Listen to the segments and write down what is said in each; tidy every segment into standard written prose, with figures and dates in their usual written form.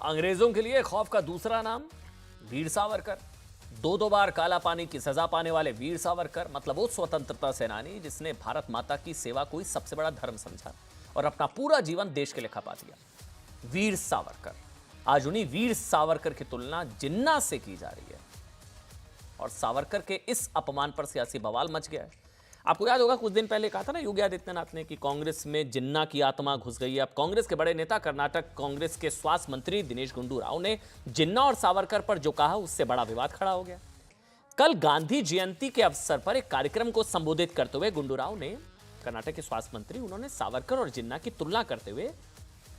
अंग्रेजों के लिए खौफ का दूसरा नाम वीर सावरकर। दो बार काला पानी की सजा पाने वाले वीर सावरकर मतलब वो स्वतंत्रता सेनानी जिसने भारत माता की सेवा को ही सबसे बड़ा धर्म समझा और अपना पूरा जीवन देश के लिए खपा दिया। वीर सावरकर, आज उन्हीं वीर सावरकर की तुलना जिन्ना से की जा रही है और सावरकर के इस अपमान पर सियासी बवाल मच गया है। आपको याद होगा कुछ दिन पहले कहा था ना योगी आदित्यनाथ ने कि कांग्रेस में जिन्ना की आत्मा घुस गई है। अब कांग्रेस के बड़े नेता कर्नाटक कांग्रेस के स्वास्थ्य मंत्री दिनेश गुंडू राव ने जिन्ना और सावरकर पर जो कहा उससे बड़ा विवाद खड़ा हो गया। कल गांधी जयंती के अवसर पर एक कार्यक्रम को संबोधित करते हुए गुंडू राव ने, कर्नाटक के स्वास्थ्य मंत्री, उन्होंने सावरकर और जिन्ना की तुलना करते हुए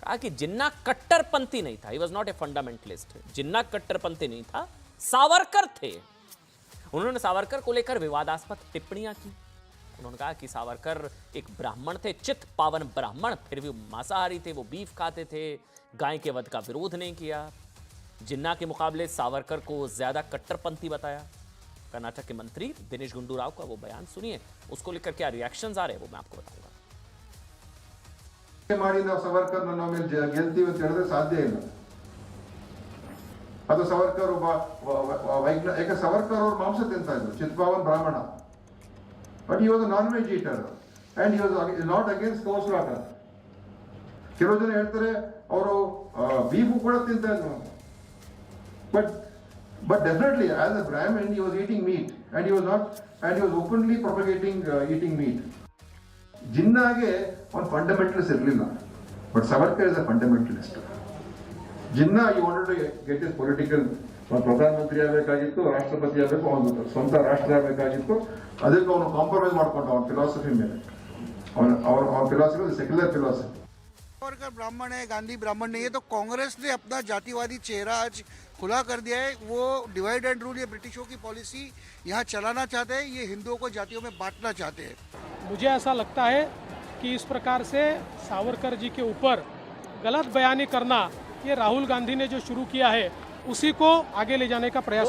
कहा कि जिन्ना कट्टरपंथी नहीं था, he was not a fundamentalist. Jinnah कट्टरपंथी नहीं था, सावरकर थे। उन्होंने सावरकर को लेकर विवादास्पद टिप्पणियां की। उन्होंने कहा कि सावरकर एक ब्राह्मण थे, चित पावन ब्राह्मण, फिर भी मांसाहारी थे, वो बीफ खाते थे, गाय के वध का विरोध नहीं किया। जिन्ना के मुकाबले सावरकर को ज्यादा कट्टरपंथी बताया। कर्नाटक के मंत्री दिनेश गुंडू राव का वो बयान सुनिए, उसको लेकर क्या रिएक्शंस आ रहे हैं वो मैं आपको बताऊंगा। सावरकर ಗೆಲ್ತೀವಿ ಅಂತ ಹೇಳಿದ್ರೆ ಸಾಧ್ಯ ಇಲ್ಲ। ಅದು ಸಾವರ್ಕರ್ ಯಾಕೆ ಸಾವರ್ಕರ್ ಅವರು ಮಾಂಸ ತಿಂತಾ ಇದ್ರು, ಚಿತ್ಪಾವನ್ ಬ್ರಾಹ್ಮಣ, but he was a non-veg eater and he was not against cow slaughter. ಕೆಲವು ಜನ ಹೇಳ್ತಾರೆ ಅವರು ಬೀಫ್ ಕೂಡ ತಿಂತಾ ಇದ್ರು, but definitely as a Brahmin he was eating meat and he was openly propagating eating meat. ಜಿನ್ನಾಗೆ ಒಂದು ಫಂಡಮೆಂಟಲಿಸ್ಟ್ ಇರಲಿಲ್ಲ, but Savarkar is a fundamentalist. Jinnah he wanted to get his political, ಪ್ರಧಾನಮಂತ್ರಿ ಆಗಬೇಕಾಗಿತ್ತು, ರಾಷ್ಟ್ರಪತಿ ಆಗಬೇಕು, ಅವನು ಸ್ವಂತ ರಾಷ್ಟ್ರ ಆಗಬೇಕಾಗಿತ್ತು. ಅದಕ್ಕೆ ಅವನು ಕಾಂಪ್ರಮೈಸ್ ಮಾಡ್ಕೊಂಡು ಅವನ ಫಿಲಾಸಫಿ ಮೇಲೆ, ಅವನ ಫಿಲಾಸಫಿ ಸೆಕ್ಯುಲರ್ ಫಿಲಾಸಫಿ. सावरकर ब्राह्मण है, गांधी ब्राह्मण नहीं है, तो कांग्रेस ने अपना जातिवादी चेहरा आज खुला कर दिया है। वो डिवाइड एंड रूल, ये ब्रिटिशों की पॉलिसी यहाँ चलाना चाहते हैं, ये हिंदुओं को जातियों में बांटना चाहते हैं। मुझे ऐसा लगता है कि इस प्रकार से सावरकर जी के ऊपर गलत बयानी करना, ये राहुल गांधी ने जो शुरू किया है उसी को आगे ले जाने का प्रयास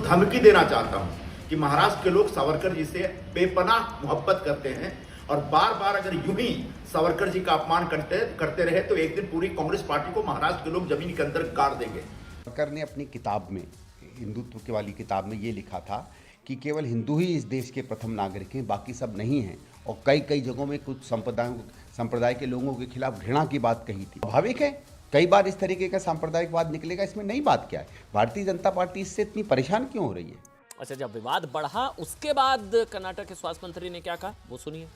धमकी देना चाहता हूँ कि महाराष्ट्र के लोग सावरकर जी से बेपनाह मोहब्बत करते हैं और बार बार अगर यूं ही सावरकर जी का अपमान करते रहे तो एक दिन पूरी कांग्रेस पार्टी को महाराष्ट्र के लोग जमीन के अंदर गाड़ देंगे। सावरकर ने अपनी किताब में, हिंदुत्व की वाली किताब में ये लिखा था कि केवल हिंदू ही इस देश के प्रथम नागरिक हैं, बाकी सब नहीं हैं, और कई जगहों में कुछ संप्रदाय के लोगों के खिलाफ घृणा की बात कही थी। स्वाभाविक है, कई बार इस तरीके का सांप्रदायिकवाद निकलेगा, इसमें नई बात क्या है? भारतीय जनता पार्टी इससे इतनी परेशान क्यों हो रही है? अच्छा, जब विवाद बढ़ा उसके बाद कर्नाटक के स्वास्थ्य मंत्री ने क्या कहा वो सुनिए।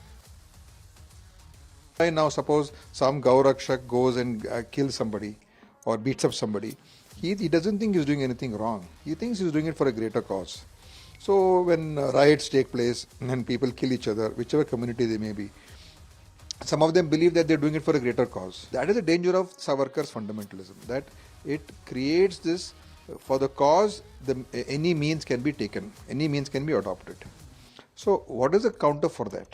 Now suppose some Gaurakshak goes and kills somebody or beats up somebody. He doesn't think he's doing anything wrong. He thinks he's doing it for a greater cause. So when riots take place and people kill each other, whichever community they may be, some of them believe that they're doing it for a greater cause. That is the danger of Savarkar's fundamentalism, that it creates this for the cause, any means can be taken, any means can be adopted. So what is the counter for that?